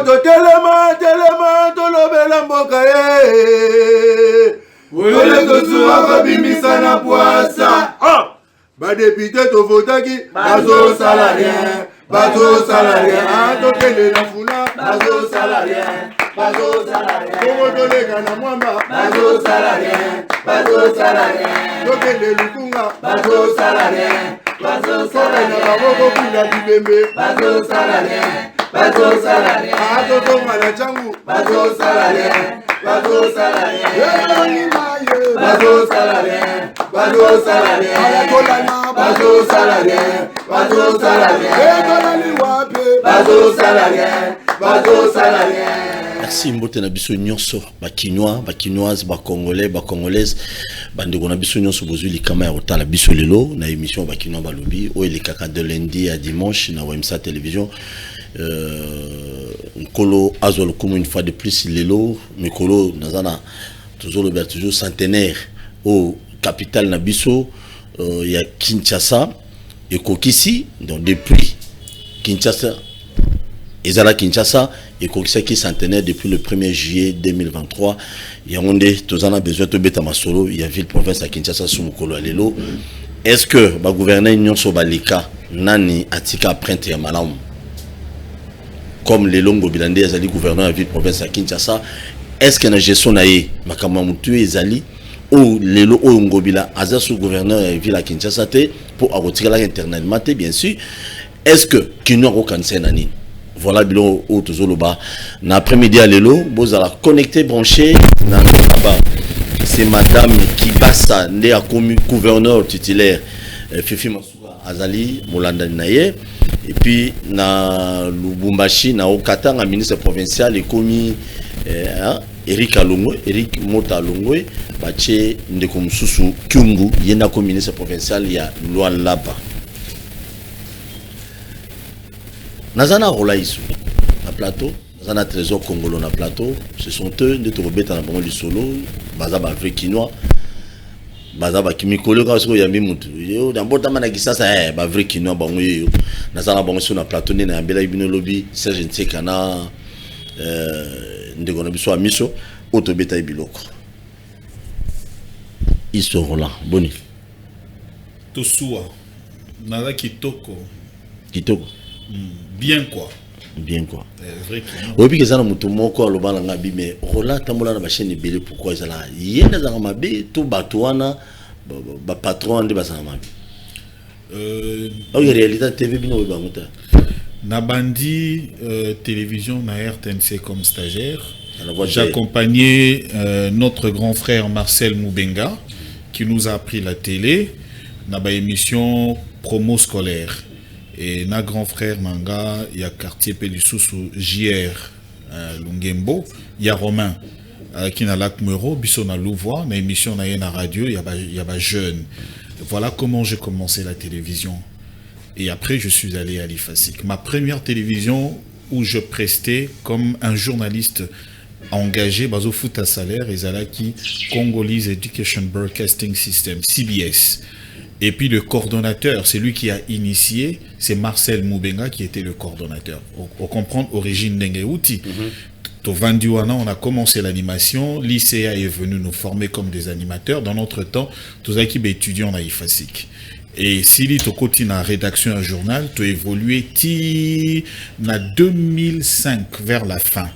to telema to lobela mboka Wole to suwa bimisa na poasa ba député to votaki bazo salarien to tele na funa bazo salarien Komo to lega na mwamba bazo salarien to tele lukunga bazo salarien na baboko pula bibembe bazo salarien ato tonga na changu bazo salarien Merci mbote na biso nyonso bakinoise bakongolaise bandeko na biso nyonso bozwi likama ya kotala biso lelo na émission bakinois balobi oyo elekaka de lundi à dimanche na WMSA télévision Nkolo azwa lokumu une fois de plus lelo mikolo nazana toujours centenaire au capitale na biso ya Kinshasa et Kokisi donc depuis Kinshasa et Kokisi qui centenaire depuis le 1er juillet 2023 Yaoundé tozana besoin de beta masolo il y a ville province à Kinshasa sous mukolo lelo est-ce que ba gouverner nyonso balika nani atika printe ya malamu comme les longs bilande ezali gouverneur de la ville province à Kinshasa est-ce que na gestion naé makamwa mutu ezali ou lelo o ngobila aza sous gouverneur de la ville à Kinshasa te pour arotika la internellement bien sûr est-ce que kino ko kanse nani voilà bilo o tozoloba na après-midi à lelo bozala connecté branché na baba c'est madame Kibasa né à commu gouverneur titulaire Fifi Masuka azali molanda naye et puis na Lubumbashi na Okatanga ministre provincial et commis Eric Mota Alongwe bache ndeko mususu Kyungu yenda comme ministre provincial ya Lualaba nazana rola isu na plateau nazana trésor congolais na plateau ce sont eux de tobeta na bango li solo baza ba vrai kinois baza ba kimikolo ka siko yambi mutu yo ndambota mana kisasa ba vrai kinois bango yo nazana bango sur na plateau na yambela ibino lobby Serge Nsekana ndeko na biso amiso otobeta ibiloko ils seront là boni tosua nala kitoko bien quoi vrai oui puis que ça na mutu moko alobana ngabi mais rola tambola na ba chaîne belé pourquoi ça là yenda za mabe to batwana ba patron de basana mabe en réalité TV bino ba muta na bandi télévision na RTNC comme stagiaire j'accompagnais notre grand frère Marcel Moubenga qui nous a appris la télé na ba émission promo scolaire et na grand frère Manga il y a quartier Pelisusu JR Lungembo il y a Romain qui na lac Mero biso na Louvois na émission na yena radio il y a ba jeune. Voilà comment j'ai commencé la télévision et après je suis allé à l'IFASIC, ma première télévision où je prestais comme un journaliste engagé bazo foot à salaire et Zalaki Congolese Education Broadcasting System CBS. Et puis le coordonnateur, c'est lui qui a initié, c'est Marcel Moubenga qui était le coordonnateur. On comprend origine d'Engeuti. Au Vandiwana, on a commencé l'animation. L'ICA est venu nous former comme des animateurs. Dans notre temps, tous les équipes étudiants à IFASIC. Et si tu continues la rédaction un journal, tu as évolué en 2005 vers la fin.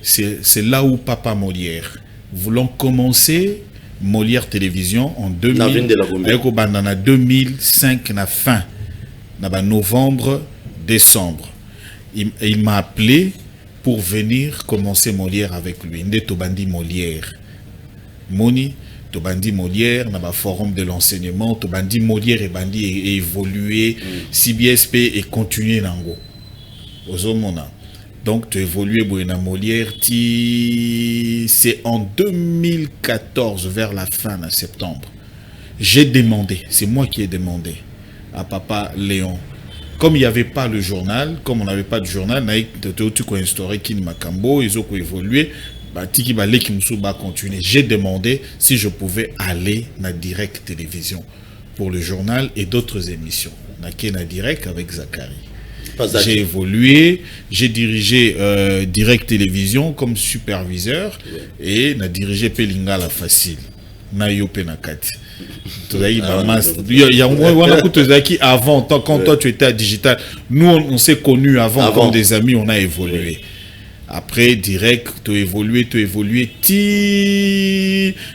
C'est là où Papa Molière. Voulons commencer Molière Télévision en 2005 na fin na novembre décembre il m'a appelé pour venir commencer Molière avec lui ndé tobandi Molière moni tobandi Molière na ba forum de l'enseignement tobandi Molière et bandi et évoluer CBSP et continuer nango ozomona. Donc, tu évoluais Bouena Molière, c'est en 2014, vers la fin de septembre. J'ai demandé, c'est moi qui ai demandé à Papa Léon. Comme il n'y avait pas le journal, comme on n'avait pas de journal, j'ai demandé si je pouvais aller na Direct Télévision pour le journal et d'autres émissions. Na Direct avec Zachary. J'ai évolué, j'ai dirigé Direct Télévision comme superviseur et n'a dirigé Pelingala Facile. Na yope na kati. Avant, quand toi tu étais à Digital, nous on s'est connus avant comme des amis, on a évolué. Après, direct, tu as évolué,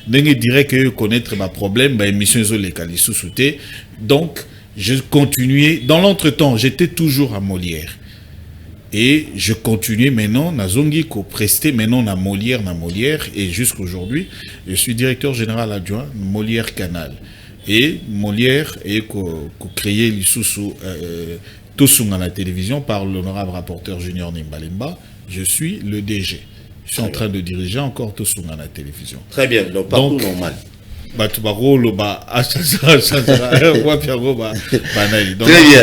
direct, connaître ma problème, ma émission sous-souté. Donc, je continuais. Dans l'entretemps, j'étais toujours à Molière. Et je continuais maintenant, na zongi ko presté maintenant na Molière, et jusqu'aujourd'hui, je suis directeur général adjoint Molière Canal. Et Molière est créé l'Issoussou Tosunga la télévision par l'honorable rapporteur Junior Nimbalemba. Je suis le DG. Je suis en train de diriger encore Tosunga la télévision. Très bien, donc partout normal.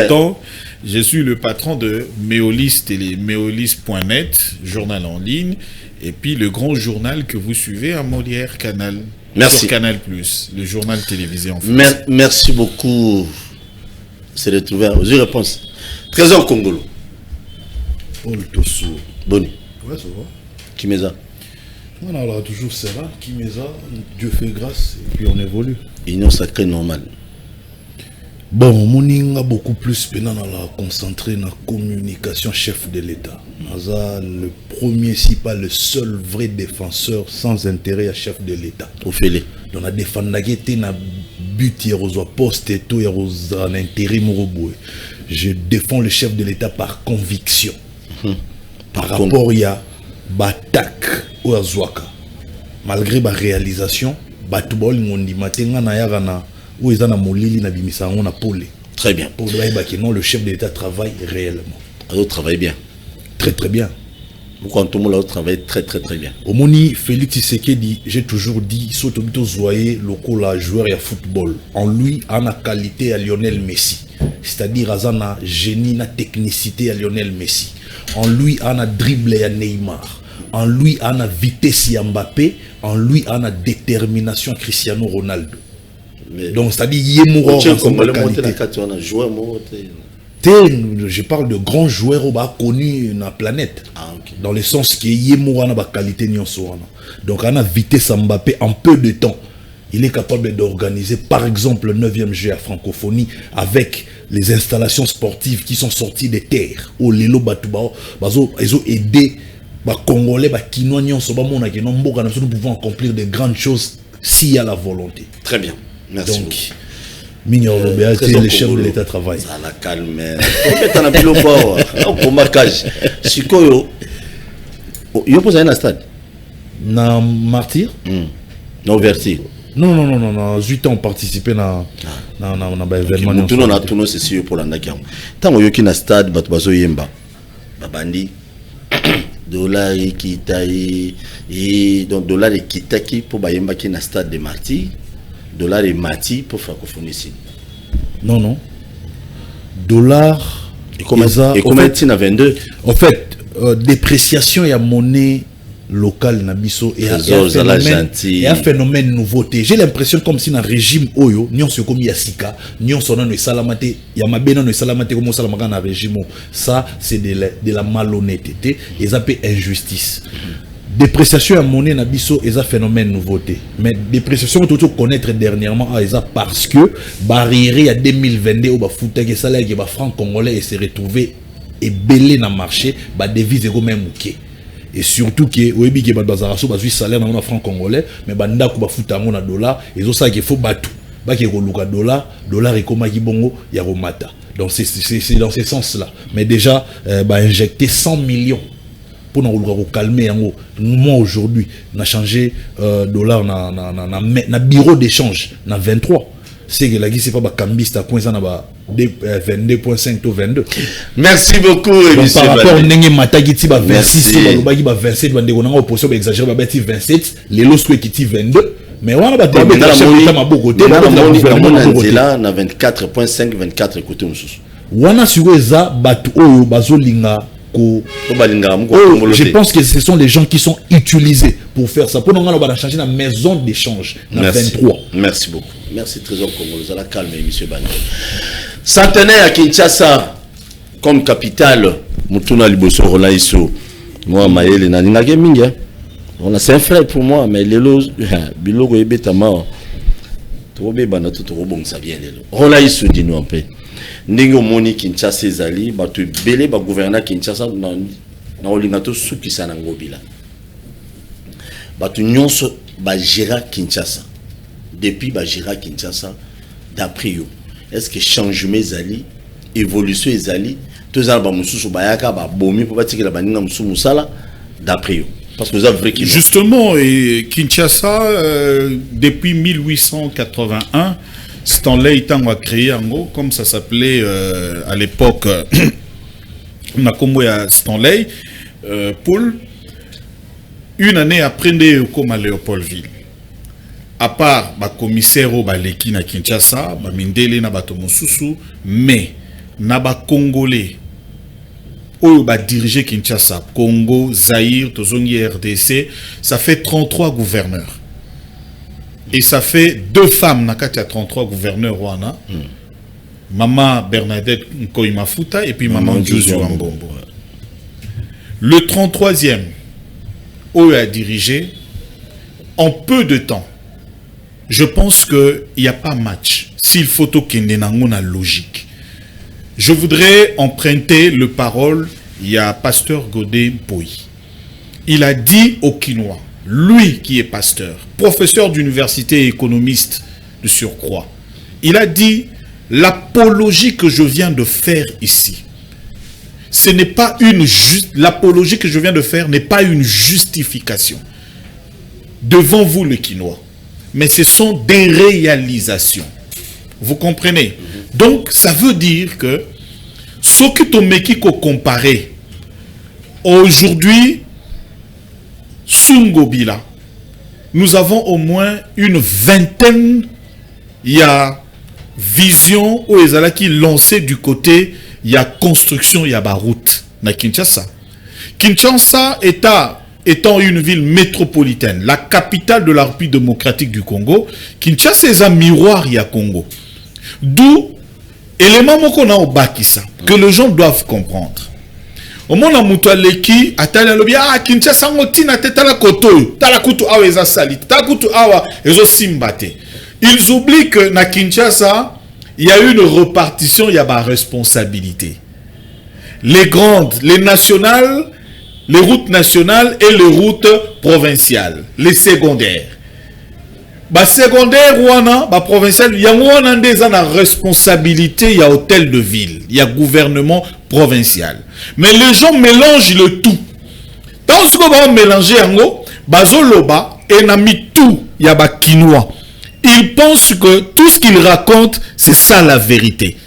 Donc, je suis le patron de Méolis Télé, Méolis.net, journal en ligne, et puis le grand journal que vous suivez à Molière Canal. Merci. Sur Canal+, le journal télévisé en France. Merci beaucoup. C'est retrouvé aux réponses. Trésor Congolo. Paul Tossou. Boni. Ouais, ça va. Kimeza. Voilà, toujours Serra, Kimeza, Dieu fait grâce, et puis on évolue. Union sacrée normale. Bon, mon a beaucoup plus pénal à la concentrer dans la communication chef de l'État. Naza, le premier, si pas le seul vrai défenseur sans intérêt à chef de l'État. Au fait. Donc, on a défendu na but, il y a poste et tout, il y a un intérêt. Je défends le chef de l'État par conviction. Par rapport, il y a Batak ou Azwaka. Malgré ma réalisation, Batubol Ngondi Matenga na Yarana. Où ils en ont molili na bimisa on a polé. Très bien. Pour non, le chef de l'État travaille réellement. Alors travaille bien. Très très bien. Pourquoi tout le monde travaille très bien. Au Moni, Félix Tshisekedi, j'ai toujours dit, Sotobito Zoye, local joueur et football. En lui, on a qualité à Lionel Messi. C'est-à-dire, on a génie, na technicité à Lionel Messi. En lui, on a dribble à Neymar. En lui, on a vitesse à Mbappé. En lui, on a détermination à Cristiano Ronaldo. Mais donc, c'est-à-dire, il y je parle de grands joueurs connus dans la planète. Okay. Dans le sens qu'il y a une qualité. Donc, on a vitesse Mbappé en peu de temps. Il est capable d'organiser, par exemple, le 9e jeu à francophonie avec les installations sportives qui sont sorties des terres. Au Lelo Batouba, ils ont aidé les Congolais, les Kinois, nous pouvons accomplir de grandes choses s'il y a la volonté. Très bien. Merci. Donc, Mignon le chef de l'État travaille. Ça la calme. On a pilo pas. Pour marquage. Sikoyo. Yo pose un stade. Na martyr. Na ouverture. Non. 8 ans participé na événement. Tout on a tout c'est sûr pour la nakiam. Tant yo ki na stade batubazo yemba. Babandi. Dollar qui et donc dollar qui taki pour bayemba ki na stade de martyr. Dollar et Mati pour francophonie ici. Non. Dollar et combien tu as 22? En fait, dépréciation et à monnaie locale nabiso et un phénomène nouveauté. J'ai l'impression comme si dans le régime Oyo, nous sommes comme Yassika, nous sommes dans le salamate, Yamabena le salamate comme salamaka dans le régime. Ça, c'est de la malhonnêteté et ça peut injustice. Dépréciation à monnaie nabiso est un phénomène nouveauté. Mais dépréciation tout connaître dernièrement parce que barrière à 2022 au fouta que ça là que franc congolais et se retrouver et belé dans marché ba devise est même OK. Et surtout que oyebi que bazaraso bazui salaire dans franc congolais mais banda ko ba fouta na dollar et zo ça qu'il faut batu ba ke ko luka dollar et koma ki bongo ya romata. Donc c'est dans ce sens là. Mais déjà injecter 100 millions pour nous calmer. Moi aujourd'hui, on a changé dollar na bureau d'échange na 23. C'est que la guise c'est pas cambiste à coin ça na 22.5 ou 22. Merci beaucoup. Donc, par rapport au nenge matagiti ba 26 ou ba 27 ba ndeko na opposition ba exagérer ba 27 les lost qui ti 22. Mais on a ba chef d'état ma beaucoup côté na 24.5 24 côté mususu. Wana suweza batu oyo bazolinga. Je pense que ce sont les gens qui sont utilisés pour faire ça. Pour nous, on va changer la maison d'échange. Merci. 23. Merci beaucoup. Merci Trésor Congolo. Vous allez calmer, monsieur Bani. Centenaire à Kinshasa. comme capitale, Mutuna Liboso Rolaiso, moi, Maël, Naninage Minga. On a 5 frères pour moi, mais les lots, Bilogo et Betama, trop bébana, tout bon, ça vient les lots. Rolaiso, dis-nous un peu. Ningo Moni Kinshasa Ezali, Batu Bele, Gouverneur Kinshasa, na Olingato Soukisa Nangobila. Batu Nyonso, Gérard Kinshasa. Depuis Gérard Kinshasa, d'après eux, est-ce que changement Ezali, évolution Ezali, tous les gens qui sont bayaka, bomi pour bâtir la banine Moussou Moussala, d'après eux. Parce que vous avez vrai. Justement, et Kinshasa, depuis 1881, Stanley Tango a créé un mot, comme ça s'appelait à l'époque, on a comme Stanley, Paul, une année après, comme à Léopoldville. À part le commissaire au Baleki na Kinshasa, Mindele na bato mosusu, mais na ba Congolais, où ba diriger Kinshasa, Congo, Zaïre, Tozongi RDC, ça fait 33 gouverneurs. Et ça fait 2 femmes, il y a 33 gouverneurs Rwanda. Maman Bernadette Nkoimafuta et puis Maman Josué Ambombo. Le 33e, où a dirigé, en peu de temps, je pense qu'il n'y a pas match. S'il faut qu'il y ait une logique. Je voudrais emprunter le parole, il y a pasteur Godé Mpoi. Il a dit aux Kinois, lui qui est pasteur, professeur d'université et économiste de surcroît, il a dit, l'apologie que je viens de faire ici, ce n'est pas une l'apologie que je viens de faire n'est pas une justification devant vous les Kinois, mais ce sont des réalisations. Vous comprenez? Donc, ça veut dire que ce que tu me comparer aujourd'hui, Sungobila, nous avons au moins une vingtaine, il y a vision où ils qui lancé du côté, il y a construction, il y a la route na Kinshasa. Kinshasa étant une ville métropolitaine, la capitale de la République démocratique du Congo, Kinshasa est un miroir, il y a Congo. D'où, élément qu'on a au Bakissa, que les gens doivent comprendre. Au moment où Moutoualeki, Kinshasa, ils oublient que na Kinshasa, il y a une repartition, il y a ma responsabilité. Les grandes, les nationales, les routes nationales et les routes provinciales, les secondaires. Bah secondaire ouana, bah provincial, il y a ouana des la responsabilité, il y a hôtel de ville, il y a gouvernement provincial. Mais les gens mélangent le tout. Tant ce qu'on va mélanger en haut, bah zoloba et nami tout, il y a bah quinoa. Ils pensent que tout ce qu'ils racontent, c'est ça la vérité.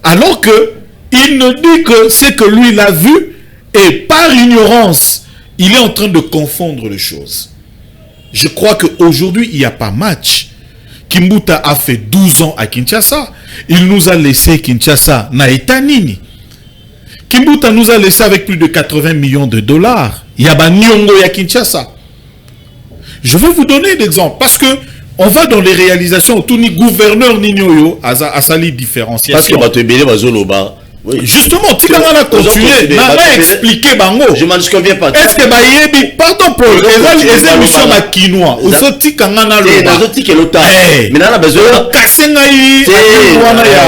Alors que il ne dit que c'est que lui l'a vu et par ignorance, il est en train de confondre les choses. Je crois qu'aujourd'hui, il n'y a pas match. Kimbuta a fait 12 ans à Kinshasa. Il nous a laissé Kinshasa na etanini. Kimbuta nous a laissé avec plus de 80 millions de dollars. Il y a ba Nyongo ya Kinshasa. Je vais vous donner d'exemples parce que on va dans les réalisations. Tout ni gouverneur ni nyoyo a sali différenciation. Parce que oui. Justement, tu vas continuer, n'a expliqué bango. Je m'en souviens pas. Est-ce que bayebi pardon pour les émissions ma quinoa ou so tikangana lo ba. Mais na besoin kasengai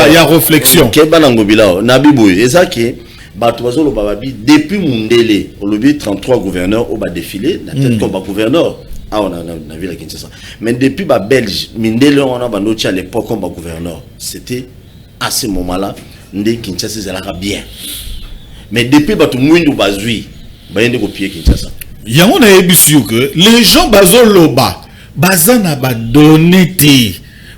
il y a réflexion. Ke banango bilao na bibu ezaki bato bazolo bababi depuis Mundele au lobby 33 gouverneurs au bas défilé na tête comme gouverneur ah on a vu la Kinshasa. Mais depuis ba Belge Mundele on a banochi à l'époque comme gouverneur. C'était à ce moment-là Kinshasa c'est bien. Mais depuis bato mwindu bazui bayende copier Kinshasa. Yango na ebisio que les gens bazoloba bazana ba donné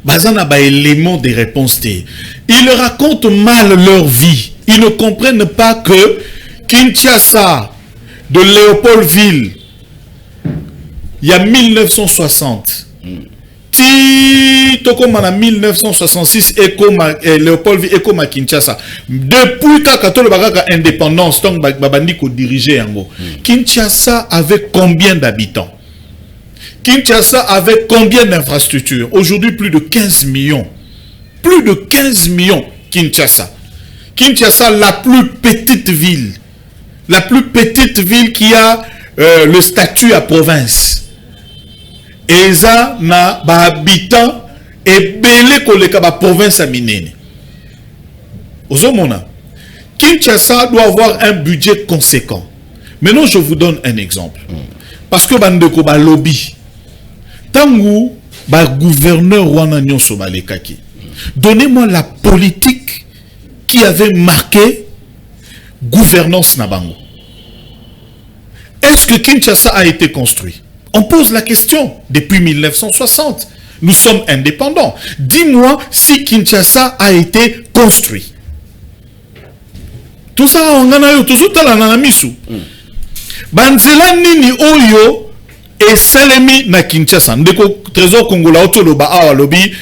bazana ba élément de réponse té. Ils racontent mal leur vie. Ils ne comprennent pas que Kinshasa de Léopoldville il y a 1960 Tokoma en 1966 Léopoldville et comme Kinshasa depuis que la indépendance donc babandi ko diriger yango. Kinshasa avait combien d'habitants? Kinshasa avait combien d'infrastructures? Aujourd'hui plus de 15 millions. Plus de 15 millions Kinshasa. Kinshasa, la plus petite ville qui a le statut à province. Et ça, na ba habitants et belé koleka ba province à minene. Ozomona. Kinshasa doit avoir un budget conséquent. Maintenant, je vous donne un exemple. Parce que bandeko ba lobby. Tangu ba gouverneur wana nyonso ba lekaki. Donnez-moi la politique qui avait marqué gouvernance Nabango. Est-ce que Kinshasa a été construit? On pose la question depuis 1960. Nous sommes indépendants. Dis-moi si Kinshasa a été construit. Tout ça, on en a eu, tout ça, on en a mis sous. Banzela nini oyo et salemi na Kinshasa. Ndeko trésor congolais otoloba awa lobby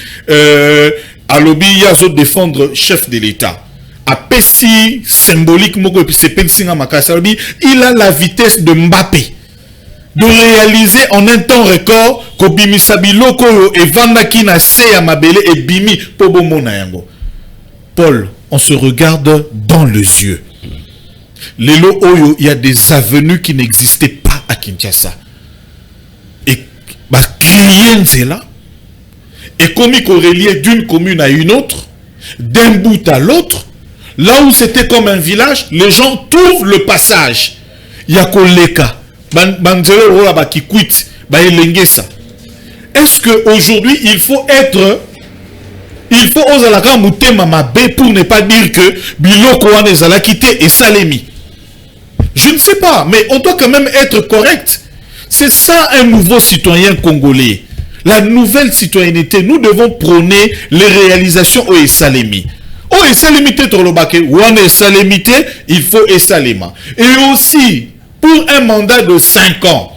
alobi yazo défendre chef de l'État. A Pessi symbolique moko et puis c'est Pensinga Makasa lobby, il a la vitesse de Mbappé de réaliser en un temps record ko bimisa biloko yo et vandaki na se ya mabele et bimi pobo mona yango. Paul, on se regarde dans les yeux. Lelo oyo, il y a des avenues qui n'existaient pas à Kinshasa. Et bah client c'est là. Et comme il reliait d'une commune à une autre, d'un bout à l'autre, là où c'était comme un village, les gens trouvent le passage. Il y a koleka, banzele rola ba ki quitte, ba elengesa. Est-ce que aujourd'hui il faut ozalaka mutema mabe pour ne pas dire que biloko wana ezala quitté et salemi. Je ne sais pas, mais on doit quand même être correct. C'est ça un nouveau citoyen congolais. La nouvelle citoyenneté, nous devons prôner les réalisations au Esalemi. Au Esalemi Tetrolobake, ou en Esalemi, il faut Esalema. Et aussi, pour un mandat de 5 ans,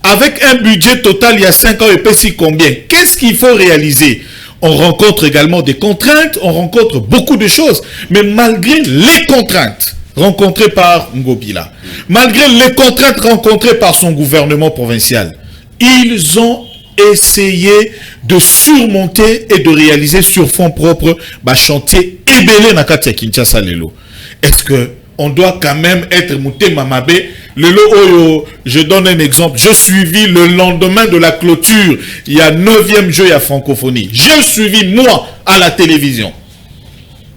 avec un budget total il y a 5 ans, et puis si combien? Qu'est-ce qu'il faut réaliser? On rencontre également des contraintes, on rencontre beaucoup de choses, mais malgré les contraintes rencontrées par Ngobila, malgré les contraintes rencontrées par son gouvernement provincial, ils ont essayé de surmonter et de réaliser sur fonds propres bah, chantier ébélé na kati ya Kinshasa lelo. Est-ce que on doit quand même être mouté mamabé? Lelo oyo, je donne un exemple. Je suivis le lendemain de la clôture, il y a 9e jeu à francophonie. J'ai suivi moi à la télévision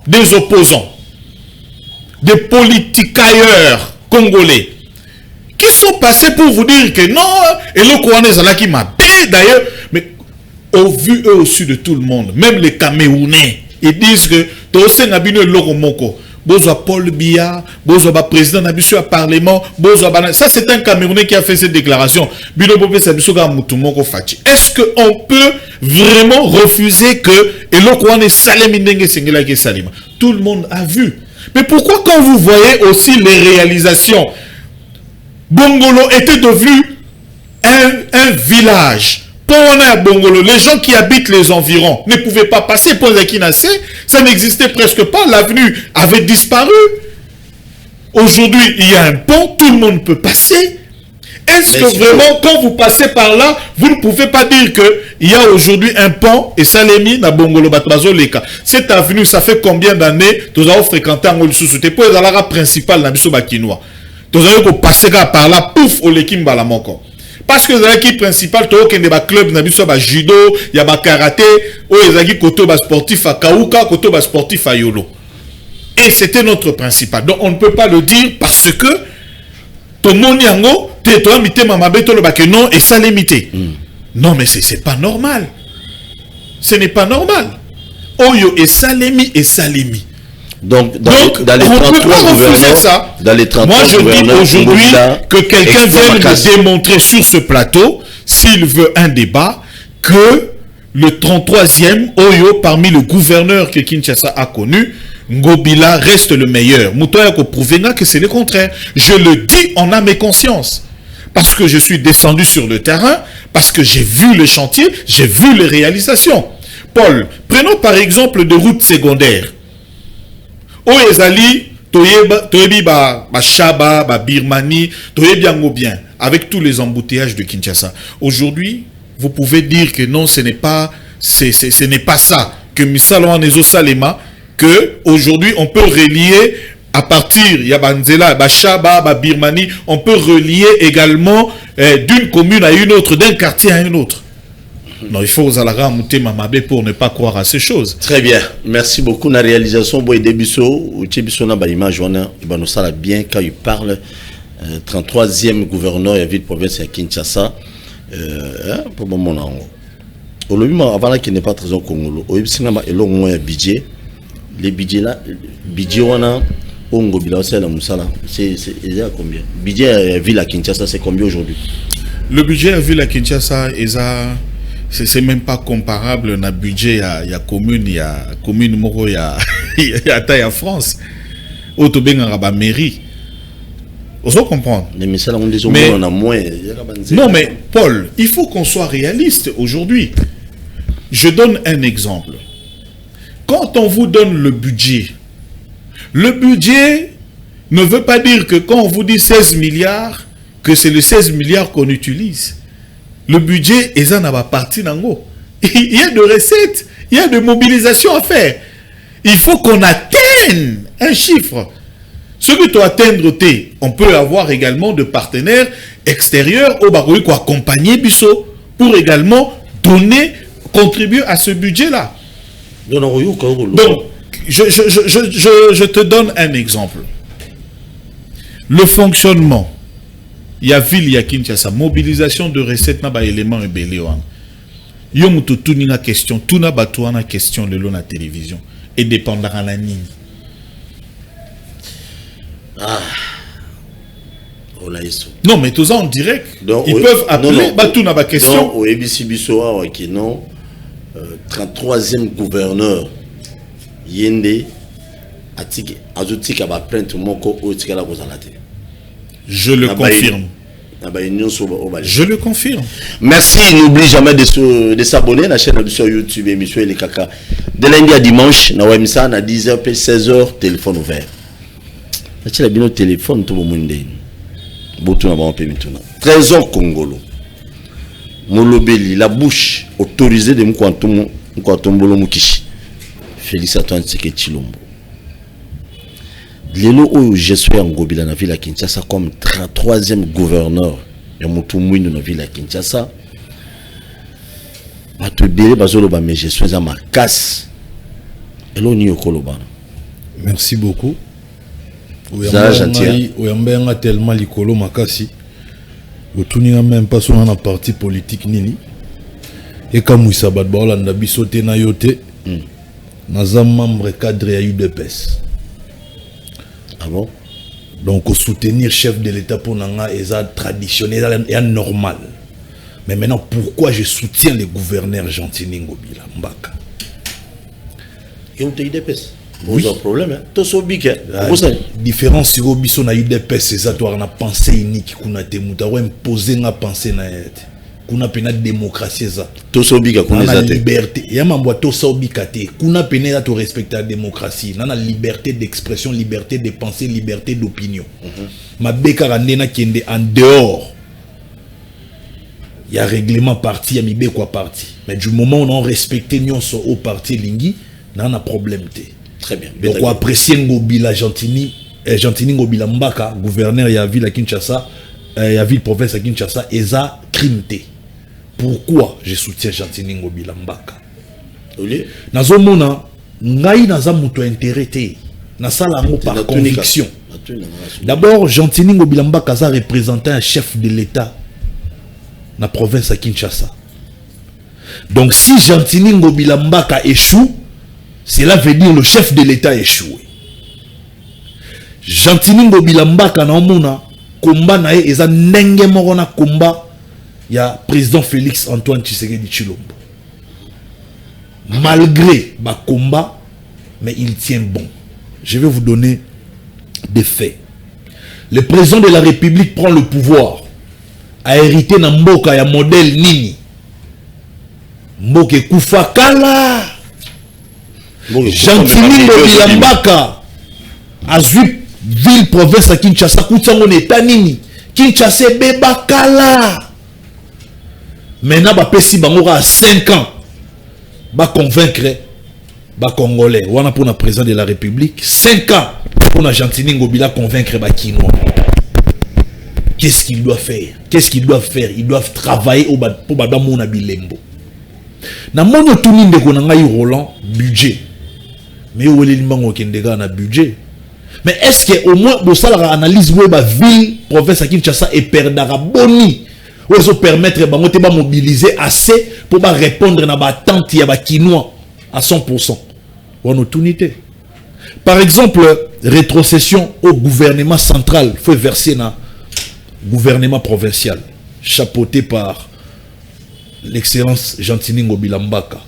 des opposants, des politicailleurs congolais qui sont passés pour vous dire que non, et le Kouane Zalaki m'a payé d'ailleurs, mais au vu eux au-dessus de tout le monde, même les Camerounais, ils disent que Tose Nabino Loromoko, Bozo Paul Biya, Bozo président Nabiso à Parlement, Bozo ça c'est un Camerounais qui a fait cette déclaration. Est-ce qu'on peut vraiment refuser que tout le monde a vu? Mais pourquoi quand vous voyez aussi les réalisations, Bongolo était devenu un village. Bongolo, les gens qui habitent les environs ne pouvaient pas passer pour les Kinasé, ça n'existait presque pas, l'avenue avait disparu. Aujourd'hui, il y a un pont, tout le monde peut passer. Est-ce que vraiment, quand vous passez par là, vous ne pouvez pas dire qu'il y a aujourd'hui un pont et ça l'est mis dans Bongolo Batbazo Leka. Cette avenue, ça fait combien d'années nous avons fréquenté en Sous-Souté pour les alara principal dans Biso Bakinois. Nous avons passé par là, pouf, au Lekim Balamoko. Parce que l'équipe principale, il y a des clubs, il y a judo, il y a karaté, il y a des sportifs à Kauka, des sportifs à Yolo. Et c'était notre principal. Donc on ne peut pas le dire parce que tout le monde non et ça limité. Non mais c'est pas normal. Ce n'est pas normal. Oyo et salemi et salemi. Donc dans les 33 gouverneurs, dans les 33 moi je dis aujourd'hui que quelqu'un vienne me démontrer sur ce plateau, s'il veut un débat, que le 33e Oyo parmi le gouverneur que Kinshasa a connu, Ngobila reste le meilleur. Moutoya ko prouvenga que c'est le contraire. Je le dis en âme et conscience. Parce que je suis descendu sur le terrain, parce que j'ai vu le chantier, j'ai vu les réalisations. Paul, prenons par exemple des routes secondaires. Oezali, Toyebi ba Shaba, ba Birmanie, Toyebi Ango bien, avec tous les embouteillages de Kinshasa. Aujourd'hui, vous pouvez dire que non, ce n'est pas ça, que Misalo Anezo Salema, que aujourd'hui on peut relier à partir, il y a Banzela, Bachaba, Birmanie, on peut relier également d'une commune à une autre, d'un quartier à un autre. Non, il faut aux alara monter Mamabé pour ne pas croire à ces choses. Très bien, merci beaucoup. La réalisation, Boy Debiso, ou Tchebiso na ba image, on ça bien quand il parle 33e gouverneur de la ville province de Kinshasa. Pour le moment, au lobby, avant là qui n'est pas très au Congo, au Ypsingama et l'on moins budget. Les budgets là, budget on a. Ongo bila c'est la musala. C'est combien? Budget ville à Kinshasa, c'est combien aujourd'hui? Le budget à ville à Kinshasa c'est même pas comparable à budget il y a commune moro il y a taille à France. Autoben à mairie. On doit comprendre. Mais on a moins. Non mais Paul, il faut qu'on soit réaliste aujourd'hui. Je donne un exemple. Quand on vous donne le budget ne veut pas dire que quand on vous dit 16 milliards, que c'est les 16 milliards qu'on utilise. Le budget est en partie nango. Il y a de recettes, il y a de mobilisation à faire. Il faut qu'on atteigne un chiffre. Ce que tu atteindre, on peut avoir également de partenaires extérieurs au Baroui qui accompagner Bissot pour également contribuer à ce budget-là. Donc, je te donne un exemple. Le fonctionnement. Il y a ville, il y a Kinshasa. Mobilisation de recettes, n'a pas élément et belé. Il y a une question. Tout n'a pas une question de l'eau à la télévision. Et dépendra de la ligne. Non, mais tout ça en direct. Donc, ils peuvent appeler. Tout n'a pas question. Non, au ABC Bissoa, non. 33e gouverneur. Yende je le confirme. Je le confirme. Merci, n'oublie jamais de s'abonner à la chaîne sur YouTube émission Les Kaka. De lundi à dimanche, na wemisa na 10h et 16h, téléphone ouvert. Tu as bien le téléphone tout le monde. Botou na ba pe mituna. Trésor Congolo. Molobeli la bouche autorisée de Mkwantombolo Mukishi. Félix Antoine Tshisekedi Tshilombo. Lelo oyo je suis en Gobila na ville à Kinshasa comme 33e gouverneur ya mutu mwindu na ville à Kinshasa. Batubele bazolo ba mais je suis à ma casse. Elo ni okoloba. Merci beaucoup. Oyamba tellement likolo makasi. Otuninga même pas sur na parti politique nini. Et comme Sabat Baolanda bisote na yote. Naza membre cadre à UDPS. Ah bon? Donc soutenir chef de l'État pour Nanga est traditionnel et normal. Mais maintenant pourquoi je soutiens le gouverneur Gentini Ngobila Mbaka? Et on te UDPS. Oui. Pas de problème. Tout ça big. Différence sur Obiso na UDPS c'est ça toi on a pensé unique qu'on a te muta ou imposer na pensée na yete. Kuna pena démocratie ça to sobika kuna za liberté ya mambo to sobika te kuna pena to respecter la démocratie na liberté d'expression, liberté de pensée, liberté d'opinion. Ma beka randena kende en dehors il y a règlement parti ya mibe quoi parti mais du moment où on respecte nyonso au parti lingi na problème te. Très bien. Donc on apprécie Ngobila Gentini Ngobila Mbaka gouverneur ya ville à Kinshasa ya ville province à Kinshasa eza crime te. Pourquoi je soutiens Gentini Ngobila Mbaka? Nazomona ngai naza muto intérêt te nasala ngo par conviction. D'abord Gentini Ngobila Mbaka za représentant un chef de l'État na province à Kinshasa. Donc si Gentini Ngobila Mbaka échoue, cela veut dire le chef de l'État échoué. Gentini Ngobila Mbaka na omona combat na ye eza ndenge moko na combat ya président Félix Antoine Tshisekedi Tshilombo. Malgré ba combat, mais il tient bon. Je vais vous donner des faits. Le président de la République prend le pouvoir, a hérité na mboka ya modèle nini. Mboke Koufakala. Gentini Ngobila Mbaka azui ville province à Kinshasa kutsango neta nini. Kinshasa bebakala. Maintenant, bah, pesi bango à 5 ans, bah convaincre Congolais, on a pour le président de la République, 5 ans pour la Gentini Ngobila convaincre les Kinois. Qu'est-ce qu'il doit faire? Qu'est-ce qu'ils doivent faire? Ils doivent travailler pour Badamona Bilembo. Na mono tuni ndeko na ngai Roland budget. Mais où est l'imbango kendega na budget? Mais est-ce que au moins de ça la analyse où ba ville province à Kinshasa et perdra boni où ils permettre bango te ba mobiliser assez pour ba répondre na ba attente ya ba Kinois à 100%. On opportunité. Par exemple, rétrocession au gouvernement central faut verser na gouvernement provincial chapeauté par l'excellence Gentini Ngobila Mbaka.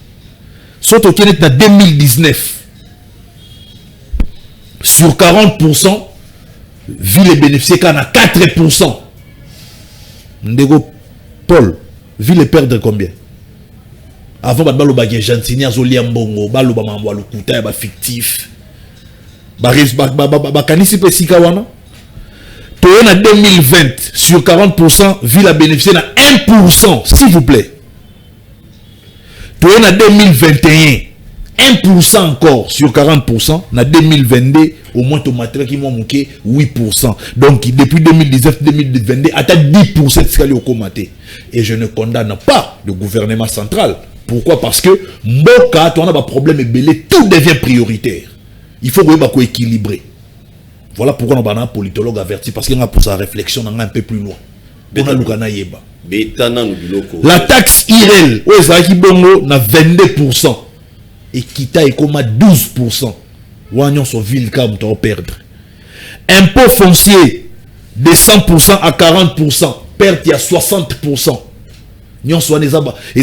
Soit au Kenya en 2019 sur 40%, ville bénéficier qu'à 4%. Ndego Paul, ville perdre combien? Avant balo bagé Gentini azoli mbongo, balo ba mambo lo kuta ba fictif. Ba kanisi pe sika wana. En 2020, sur 40%, ville a bénéficié de 1%, s'il vous plaît. En 2021, 1% encore sur 40%. En 2022, au moins, ton matériel qui m'a manqué 8%. Donc, depuis 2019-2022, à 10% de ce qu'il y a. Et je ne condamne pas le gouvernement central. Pourquoi? Parce que, Mboka, tu as un problème belé, tout devient prioritaire. Il faut équilibrer. Voilà pourquoi on a un politologue averti, parce qu'il a pour sa réflexion un peu plus loin. La taxe IREL, na 22%. Et Kita est comme à 12%. Wagnon son ville comme tu perdre. Impôt foncier de 100% à 40%. Perte il y a 60%. Nyon soit les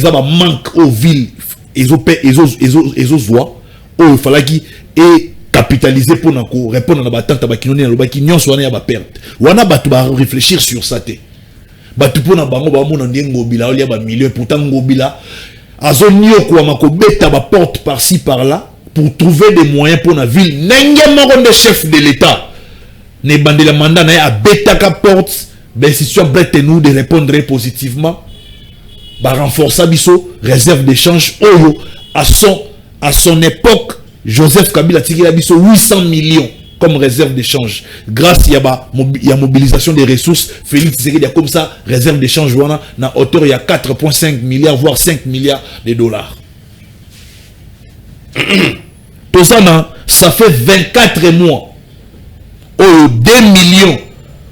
manque aux villes. Ils ont voix. Il fallait qu'il et capitaliser pour répondre à la battante à Bakinoni à l'Obakinyon soit à la perte. Wana batu ba réfléchir sur ça te. Batu pour na bango ba mon ngobila il y a ba millions pourtant ngobila azonio kwa makobeta ba porte par-ci par-là pour trouver des moyens pour la ville. Nenge moko de chef de l'État. Ne bandela mandat na a beta ka porte ben si tu as nous de répondre positivement. Ba renforcer biso réserve d'échange oyo à son époque. Joseph Kabila a mis 800 millions comme réserve d'échange. Grâce à la mobilisation des ressources, Félix Tshisekedi a comme ça réserve d'échange na hauteur il y a 4,5 milliards voire 5 milliards de dollars. Tout ça, ça fait 24 mois. 2 millions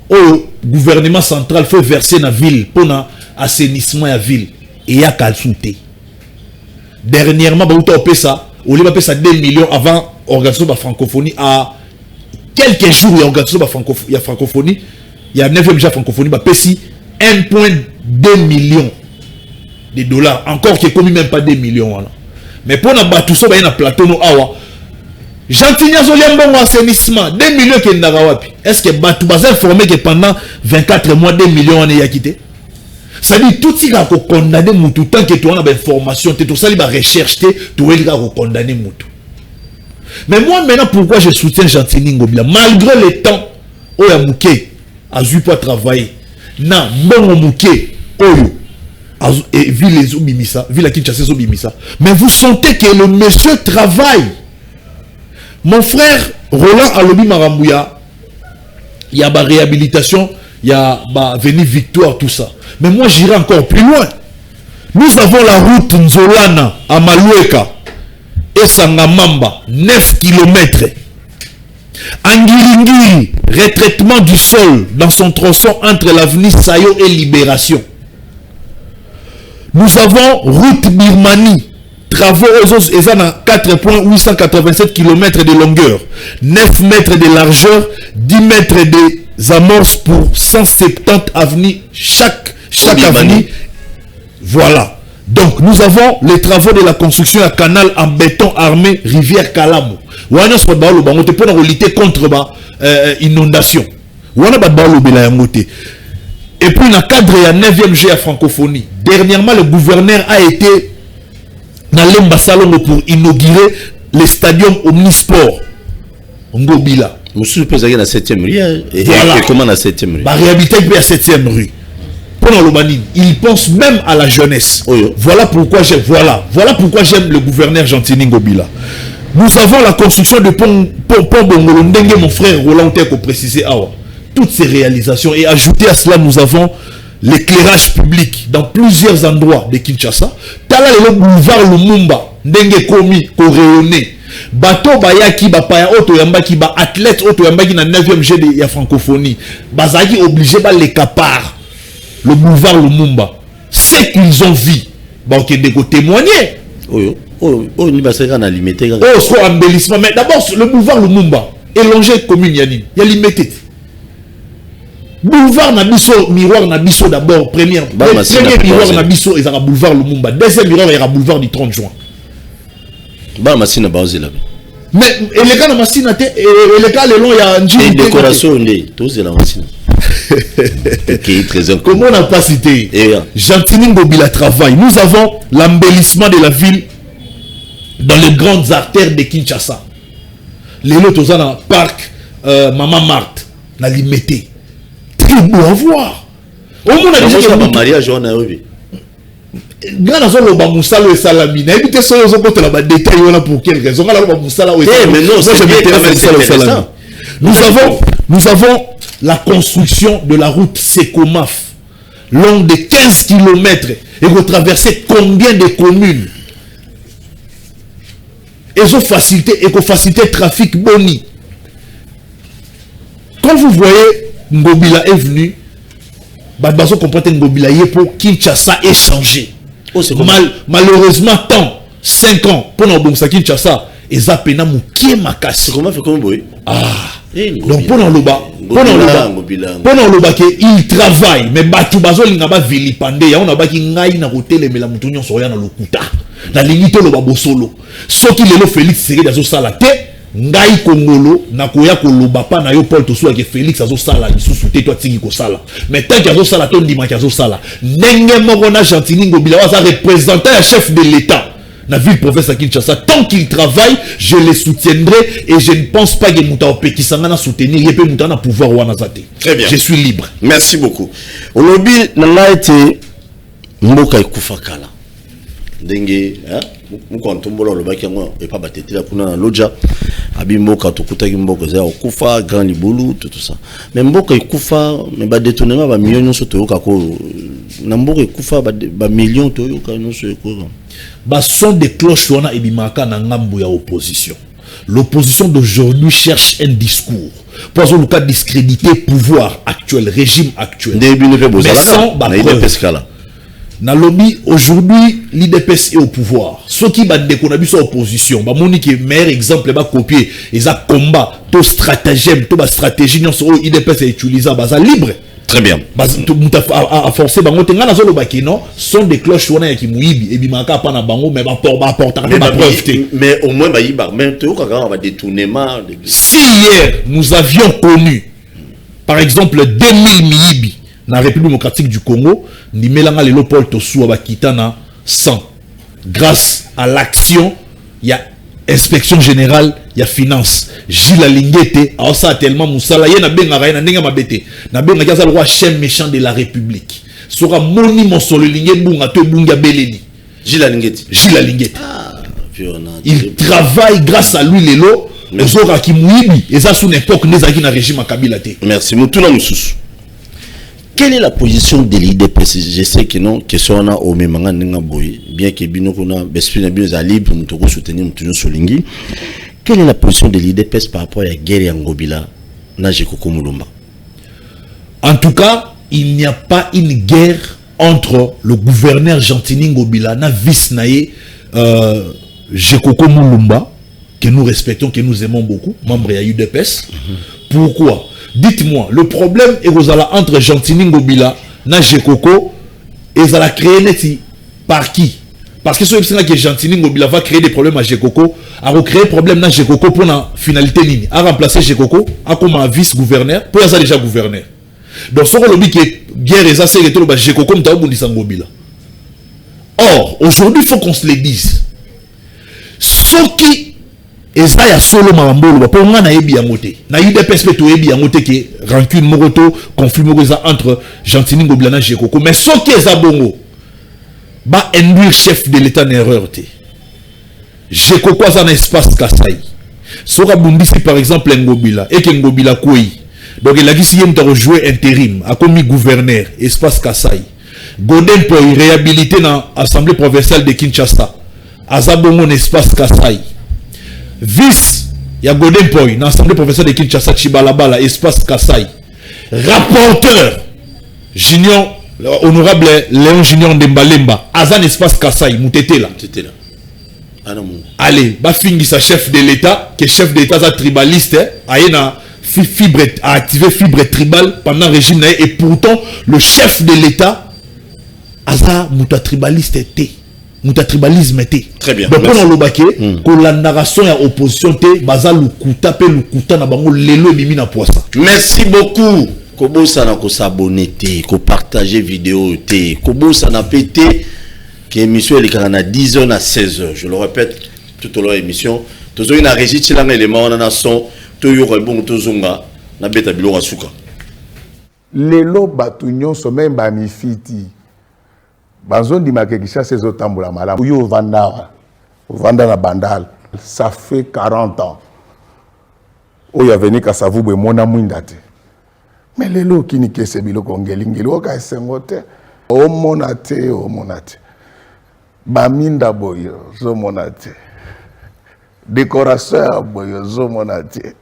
au gouvernement central faut verser dans la ville pour l'assainissement de la ville. Et il y a qu'à souter. Dernièrement, on a ça. On a payé 2 millions avant l'organisation de la francophonie. À quelques jours, il y a l'organisation de la francophonie. Il y a 9e déjà francophonie. Il y a 1,2 millions de dollars. Encore qui est commis même pas 2 millions. Voilà. Mais pour tout ça, il y a un plateau. Gentini Azoliambon assainissement. 2 millions qui est est-ce que Batou va informer que pendant 24 mois, 2 millions on est quitté? Ça dit tout ce qui a condamné Moutou tant que tu as une formation, tout ça, il va rechercher, tu vas condamner Moutou. Mais moi maintenant, pourquoi je soutiens Gentini Ngobila? Malgré le temps où il a mouké, a eu pas travailler, na bon mouké, et ville les Obimisa, ville à Kinshasa Obimisa. Mais vous sentez que le monsieur travaille. Mon frère Roland Alobi Marambouya, il y a ma réhabilitation, il y a ma venue victoire, tout ça. Mais moi, j'irai encore plus loin. Nous avons la route Nzolana à Maloueka et Sangamamba, 9 km. Angiringiri, retraitement du sol dans son tronçon entre l'avenue Sayo et Libération. Nous avons route Birmanie, travaux aux à 4,887 km de longueur, 9 mètres de largeur, 10 mètres de amorces pour 170 avenues chaque avenue. Voilà. Donc nous avons les travaux de la construction d'un canal en béton armé rivière Kalamo. Pour lutter contre l'inondation. Et puis dans le cadre de la 9e G à francophonie, dernièrement le gouverneur a été dans l'Embasalongo pour inaugurer le stadium Omnisport Ngobila. Monsieur peut aller dans la 7e rue. Et comment la 7e rue? Réhabiliter la 7e rue. Pendant l'Obanine, il pense même à la jeunesse. Voilà pourquoi j'aime le gouverneur Gentini Ngobila. Nous avons la construction de pont Bongolo Ndenge, mon frère Roland Teko précisé. Toutes ces réalisations. Et ajouté à cela, nous avons l'éclairage public dans plusieurs endroits de Kinshasa. Tala le boulevard Lumumba, Ndenge Komi, Koréoné. Bato Bayaki, Bapaya, Oto Yambaki, Ba athlète, Oto Yambaki, na 9e G de la francophonie. Bazaki obligé de les capares. Le boulevard Lumumba. C'est qu'ils ont vu. Bah, ok, de témoigner. Soit embellissement. Mais d'abord, le boulevard Lumumba est longé commune Yanni. Il y a limité. Boulevard Nabiso, miroir Nabiso d'abord, premier miroir Nabiso, il y a boulevard Lumumba. Deuxième miroir, il y a boulevard du 30 juin. Bah, Massina Baozi là. Mais les gars, Massina, les gars, les longs, il y a un jeu. Les décorations, tous la Massina. Comment on n'a pas cité Gentini Ngobila travaille. Nous avons l'embellissement de la ville dans les grandes artères de Kinshasa. Les autres, dans le parc Maman Marthe, dans l'imité. Très beau à voir. Au moins, on a déjà un mariage en Nairobi. Grand azon lo ba musala et salami. Na éviter ça aux autres la détail là pour quelle raison. On a lo ba musala et salami. Mais non, nous avons la construction de la route Sekomaf longue de 15 km et retraverser combien de communes. Et faciliter le trafic boni. Quand vous voyez Ngobila est venu, Badbazo comprend que Ngobila est pour Kinshasa échanger. Malheureusement, 5 ans pour nous Kinshasa, et ça peine à moukier ma casse. Comment fait comme boy? Donc pour nous il travaille, mais Batu Bazo l'ingaba vilipande, ya on a baki ngai na hôtel mais la moutonnion soya na lokuta. Na limite lo babo solo. Ce qui le Félix Ségué d'azo salate, ngai Kongolo na koya koloba pa na yo Paul to que Félix azo sala lisusu te toi tiki ko sala. Mais tant qu'il azo sala to ndima ki azo sala. Ndenge moko na Gentini Ngobila wa représentant un chef de l'État. La ville province à Kinshasa, tant qu'il travaille, je les soutiendrai et je ne pense pas que Mouta Ope qui s'en a soutenir, il peut Mouta pouvoir ou anazate. Très bien. Je suis libre. Merci beaucoup. Au lobby, n'a été Mboka Kufakala. Dengue, hein? Mouka Ntombola, le bac et pas battu la Kuna Loja, Abi Mboka, Tokuta Mboka, Kufa, Grand Liboulou, tout ça. Mais Mboka Kufa, mais ba détournement, ba millions sur Toyoka, Namboka Kufa, ba millions Toyoka, non sur sont des cloches et bimaka na ngambu ya opposition. L'opposition d'aujourd'hui cherche un discours pour le cas discréditer pouvoir actuel, régime actuel. Mais sans na lobby aujourd'hui l'IDPS est au pouvoir. Ceux qui bat déconabi sur opposition, ba monique meilleur exemple ba copier et a combat to stratagème, to ba stratégie non sur IDPS est utilisé ba libre. Très bien. À forcer bango tenga na zolo bakino sont des cloches wana ya kimuibi et bimaka pa na bango mais ba porter mais au moins ba yiba mais to ka va détournement. Si hier nous avions connu par exemple 2000 miibi na République démocratique du Congo ni melanga le Paul Tosu ba kitana 100 grâce à l'action il y a inspection générale, il y a finance. Gilles Lingete, alors ça tellement moussala, il y a na mabete. Na benga le roi chef méchant de la République. Sera monument sur le ligne bunga to bunga beleli. Gilles Lingete. Gilles Lingete. Il travaille grâce à lui lelo. Les autres qui mouibi et ça sous l'époque des aki na régime à Kabila te. Merci Moutuna Moussous. Quelle est la position de l'IDPS? Je sais que non, que ça on a au même moment bien que bino qu'on a bespina bien libre pour nous soutenir nous sur Lingi. Quelle est la position de l'IDPS par rapport à la guerre en Ngobila na Jekoko Mulumba? En tout cas, il n'y a pas une guerre entre le gouverneur Gentini Ngobila na vice naé Jekoko Mulumba que nous respectons, que nous aimons beaucoup, membre de l'IDPS. Pourquoi? Dites-moi, le problème est entre Gentini Ngobila na Jekoko et ça l'a créé par qui? Parce que ce que Gentini Ngobila va créer des problèmes à Jekoko, a recréé des problèmes à Jekoko pour la finalité ligne, a remplacé Jekoko a comme un vice-gouverneur, pour ça déjà gouverneur. Donc ce lobby qui est guerre et ça c'est le Jekoko comme Taoubundisa Ngobila. Or, aujourd'hui il faut qu'on se le dise. Ce qui et ça y a solo marambolo pour moi na yebi yangote na IDPS to yebi yangote que rancune moroto conflit moroza entre Gentini Ngobila na Jekoko mais ce qui est ça bongo ba induire chef de l'état en erreur te j'ai quoi dans espace Kasai. Sora Bundisi par exemple Ngobila et que Ngobila Kouy. Donc il a dit si il doit jouer intérim, a commis gouverneur, espace Kasai. Godin pour réhabiliter dans l'Assemblée provinciale de Kinshasa. Azabongo espace Kasai. Vice, il y a Godin pour dans l'Assemblée provinciale de Kinshasa, Chibalabala, espace Kasai. Rapporteur, Junior, honorable Léon Junior Ndembalemba, Azan espace Kasai, Moutete là. Allez, Bafingi sa chef de l'État, qui est chef d'État tribaliste, a activé fibre tribale pendant le régime et pourtant le chef de l'État Aza Mouta tribaliste était. Mouta tribalisme était. Très bien. Donc on a le baquet, que la narration et opposition te, baza lukuta pe lukuta na bango lelo et mimi na poissa. Merci beaucoup. Kobo sana ko s'abonner te, ko partager vidéo te, kobo sana pété. Qui émission elle est à 10h à 16h. Je le répète tout au long de l'émission. Tout le monde a régi sur l'élément, on a son, tout le monde bon, tout le monde a bêta bilo asuka. Lelo batunyo sommet bamifiti. Banzon di makekisha ces otambula malam. Uyo vanda na bandal. Ça fait 40 ans. Oyo aveni kasavu be mona mwindate. Mais lelo kini kese bilo kongelingeli oka esengote. O monate. Baminda boyo zo monate. Décoration boyo zo monate.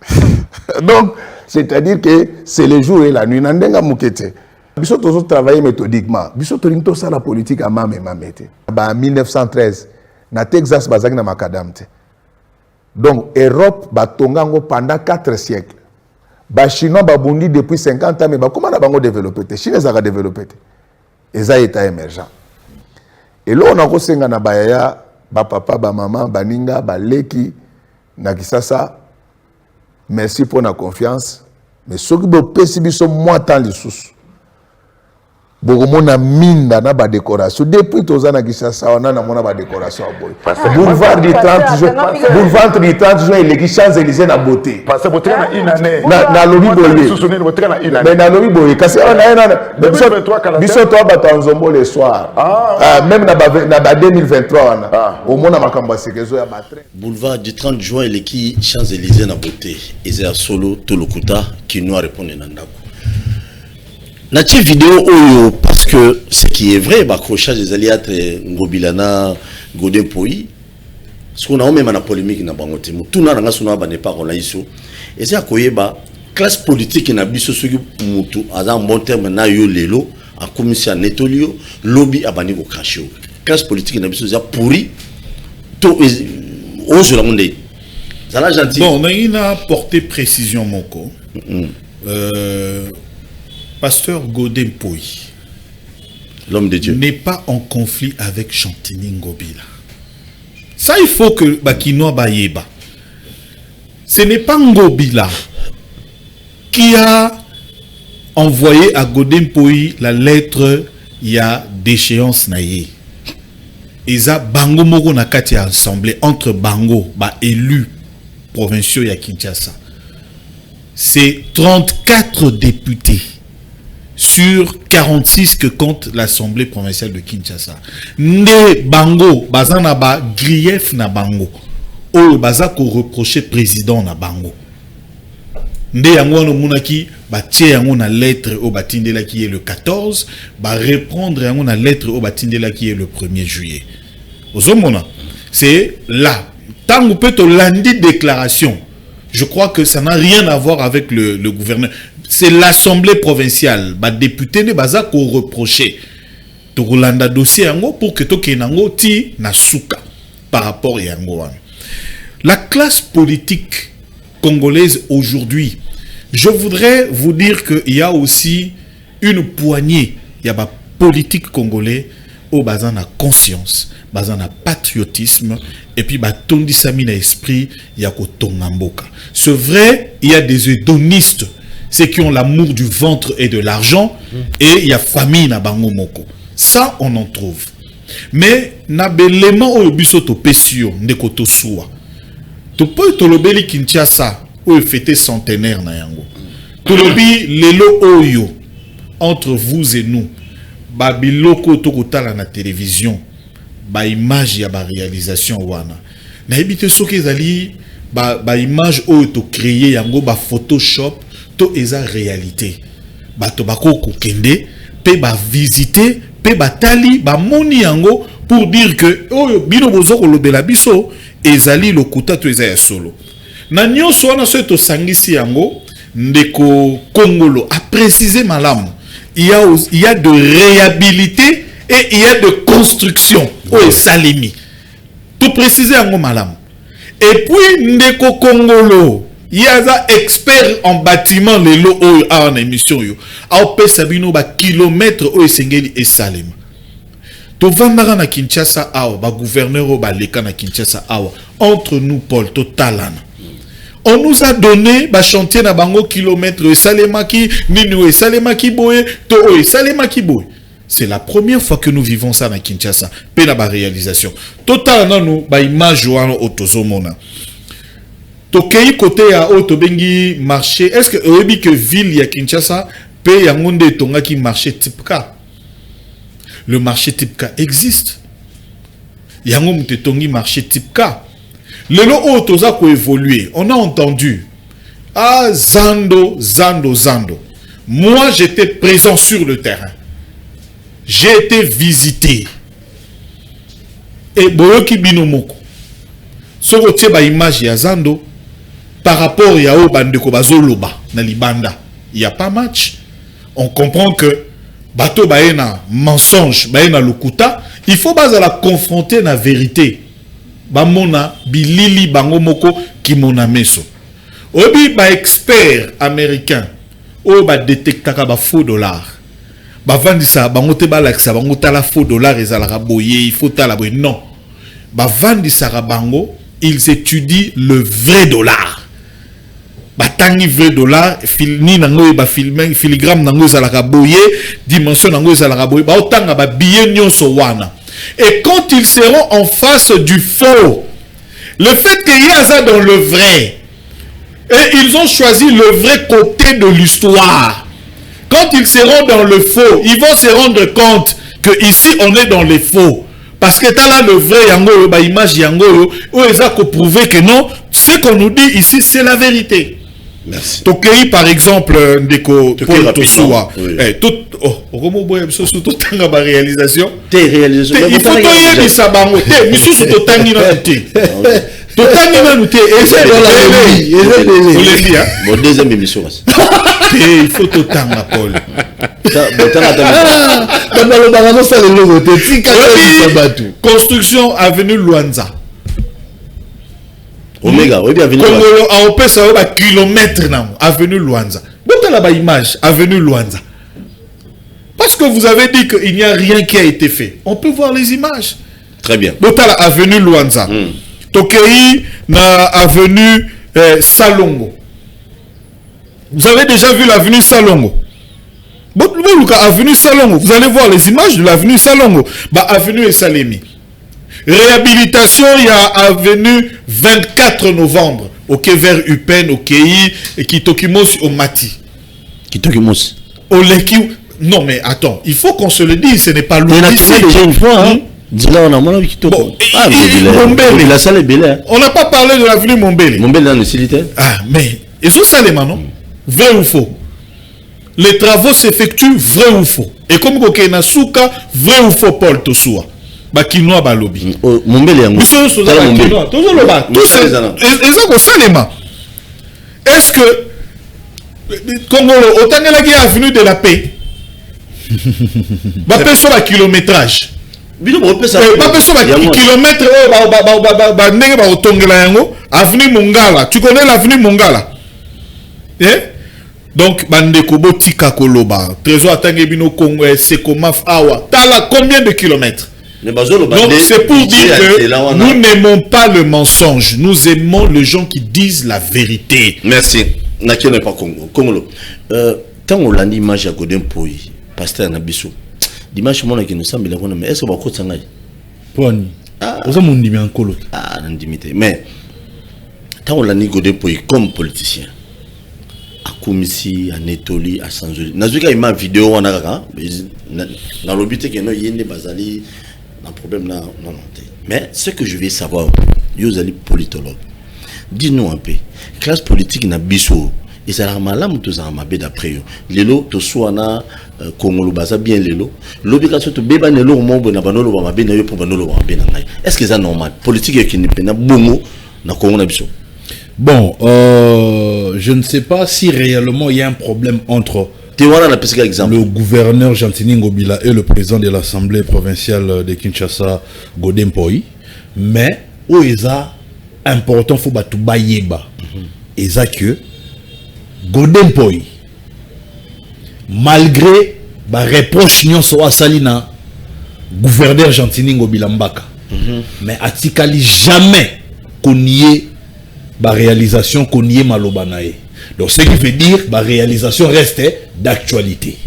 Donc c'est-à-dire que c'est le jour et la nuit nandenga mukete. Biso tozo travailler méthodiquement. Biso tolinto ça la politique à mamete. Ba 1913 na Texas bazaki na makadam te. Donc Europe batongango pendant 4 siècles. Ba Chinois babundi depuis 50 ans mais ba comment na bango développer te? Chine za développer te. Eza état émergent. Et là, on a reçu na bayaya, ba papa, ba maman, ba ninga, ba leki, na kisasa. Merci pour la confiance. Mais ce qui est possible, c'est moi tant les sous. Bourgmona minda na ba décoration. Depuis tous ans na kisasa, on a na ba décoration à boy. Boulevard du 30 juin, boulevard du 30 juin, les Champs-Élysées na beauté. Parce que beauté na une année. Na lobby boy. Mais na lobby boy, parce que on a biso to ba nzombo le soir. Même na ba 2023 au moins na makambo sekezo ya ba train. Boulevard du 30 juin les qui Champs-Élysées na beauté. Ezea solo tolokuta qui nous répondre na ndako. Nati vidéo oyo parce que ce qui est vrai accrochage des alliates Ngobilana Godin Poi ce qu'on a même en polémique na bangote tout na nga suna ba ne pas on la iso et c'est akoyeba classe politique na biso soki mutu aza bon terme na yo lelo a commission netolio lobby abani ko cracher classe politique na biso za pourri to ozo la monde ça la gentil bon on a une portée précision moko Pasteur Godin Poi, l'homme de Dieu, n'est pas en conflit avec Chantini Ngobila. Ça, il faut que Bakino Bayeba. Ce n'est pas Ngobila qui a envoyé à Godin Poi la lettre il y a d'échéance naïe. Isa Bango Moko Nakati a assemblée entre Bango, élus provinciaux ya Kinshasa. C'est 34 députés sur 46 que compte l'Assemblée provinciale de Kinshasa. Ne Bango, bazana ba grief na Bango. O bazako reprocher président na Bango. Nde yango no munaki ba tie yango na lettre au batindela qui est le 14, ba reprendre yango na lettre au batindela qui est le 1er juillet. Ozomona, c'est là. Tant que peut lundi déclaration. Je crois que ça n'a rien à voir avec le gouverneur. C'est l'Assemblée provinciale. Les députés ne sont pas reprocher. Togolanda dossier pour que Tokenango ti nasuka par rapport à Yango. La classe politique congolaise aujourd'hui, je voudrais vous dire qu'il y a aussi une poignée. Il y a des politiques congolais au bazan à conscience, bazan à patriotisme, et puis tondi samina esprit, il y a kotongamboka. C'est vrai, il y a des hédonistes, ceux qui ont l'amour du ventre et de l'argent, et il y a famille na bango moko. Ça, on en trouve. Mais, na belément au bisoto pesio, ndekoto soua. Tu peux te lobeli Kinshasa, où fêter centenaire na yango. Tu lobi lelo oyo, entre vous et nous, babiloko tokotala na télévision, ba image ya ba réalisation wana. na ebite soki ezali ba image oyo to créer yango ba Photoshop to eza réalité bato bako kende pe ba visiter pe batali ba moni yango pour dire que oyo bino bozo kolobela biso ezali lokuta to eza ya solo na nyonso wana so to sangisi yango ndeko Kongolo a précisé malamu il y a de réhabilité et il y a de construction oyo salimi to préciser yango malamu. Et puis ndeko Kongolo il y a expert en bâtiment les lots en émission yo a pesa bino ba kilomètre o esengeli et salima to vandara na Kinshasa awa ba gouverneur o ba leka na Kinshasa awa entre nous Paul to talana on nous a donné ba chantier na bango kilomètre et salima ki nini et salima ki boye to o salima ki boye. C'est la première fois que nous vivons ça na Kinshasa pe na ba réalisation total na nous ba image wana otozomona. Tokei côté à Otobengi marché, est-ce que vous avez que ville ya Kinshasa paye un monde tonga qui marché type K? Le marché type K existe. Yango tongi marché type K. Le lot otoza ko évoluer. On a entendu ah Zando. Moi j'étais présent sur le terrain. J'ai été visité. Et boyoki binomoko. So rotie ba image ya Zando. Par rapport à Obandeko Bazoloba, na Libanda, il n'y a pas match. On comprend que bateau baena mensonge, baena lokuta, il faut pas la confronter na vérité. Bamona bilili bangomoko ki mona meso. Obi ba expert américain, o ba détectaka ba faux dollar. Ba vandisa bangote ba laksa bangota la faux dollar ezalaka boye, il faut tala boye non. Ba vandisa bango, ils étudient le vrai dollar. Batangi vrai dollar ni nango ba filmer filigrane nango zalaka boye dimension nango zalaka boye ba otanga ba billet nyonso wana et quand ils seront en face du faux le fait qu'il y a ça dans le vrai et ils ont choisi le vrai côté de l'histoire quand ils seront dans le faux ils vont se rendre compte que ici on est dans les faux parce que t'as là le vrai yango ba image yango où ils ont prouvé que non ce qu'on nous dit ici c'est la vérité. Merci. Tokei par exemple ndeko Paul Tosoua tout romo boye bisoso to tanga ba réalisation té réalisation il faut toyer bisa bango té misusu to tangi na té to tangi na té et c'est dans la bon deuxième émission il faut to tanga Paul construction avenue Luanza Omega, oui bien avenue Kongolo a opé ça va kilomètre avenue Luanza. Bota la image avenue Luanza. Parce que vous avez dit qu'il n'y a rien qui a été fait. On peut voir les images. Très bien. Bota la avenue Luanza. Tokei na avenue Salongo. Vous avez déjà vu l'avenue Salongo. Avenue Salongo. Vous allez voir les images de l'avenue Salongo. Bah avenue Salemi. Réhabilitation, il y a avenue 24 novembre, au quai vers Upen, au Kei, et Kitokimos au Mati. Kitokimos. Au Leki. Non, mais attends, il faut qu'on se le dise, ce n'est pas loin. On a déjà une fois, hein? Dis-là, on a mon avis bon, la salle est belle. On n'a pas parlé de l'avenue Mombele. Mombele dans le Silité. Ah, mais, ils ont ça les mains, non? Vrai ou faux? Les travaux s'effectuent, vrai ou faux? Et comme Kokena Souka, vrai ou faux, Paul Tosoua? Bakinois balobi. Mombele yango. Biso so za bakinois. Tozo loba. Tous ezako salema. Est-ce que Congolo otangela ki avenue de la paix? Ba peso ba kilométrage. Bino ba pesa. Ba peso ba kilomètre ba ndenge ba otongela yango avenue Mongala. Tu connais l'avenue Mongala? Donc bandeko botika koloba. Trésor atange bino Congo c'est comme awa. Tala combien de kilomètres? Donc c'est pour dire que nous n'aimons pas le mensonge, nous aimons les gens qui disent la vérité. Merci. Naki n'est pas Congo. Congolo. Tant on l'a dit image à Godin Poyi, pasteur Nabiso. Dimanche mon qui nous semble la mais est-ce que va côté sangai? Poni. Oza mon dimi en colo. Ah, n'indimité. Mais tant on l'a dit Godin Poyi comme politicien. À Komisi, à Netoli, à Sanzoli. Nazuka ima vidéo on a dans le but que no yende bazali un problème là non. Mais ce que je veux savoir Yozali politologue. Dis-nous un peu, classe politique na biso, et ça a malam tous en mabé d'après eux. Lelo, to soit na Congolo baza bien lelo. L'obligation to beba nelo au monde na banolo ba mabé na yo pour banolo ba mabé na ngai. Est-ce que c'est normal? Politique qui ne peut na bongo na Congo na biso. Bon, je ne sais pas si réellement il y a un problème entre le gouverneur Gentini Ngobila et le président de l'Assemblée provinciale de Kinshasa, Godin Poi, mais où est important faut batu bayeba et ça que Godin Poi malgré ba reproche nyon so asalina gouverneur Gentini Ngobila Mbaka mais atikali jamais qu'on y ait ba réalisation qu'on y ait malobanae. Donc ce qui veut dire la réalisation reste d'actualité.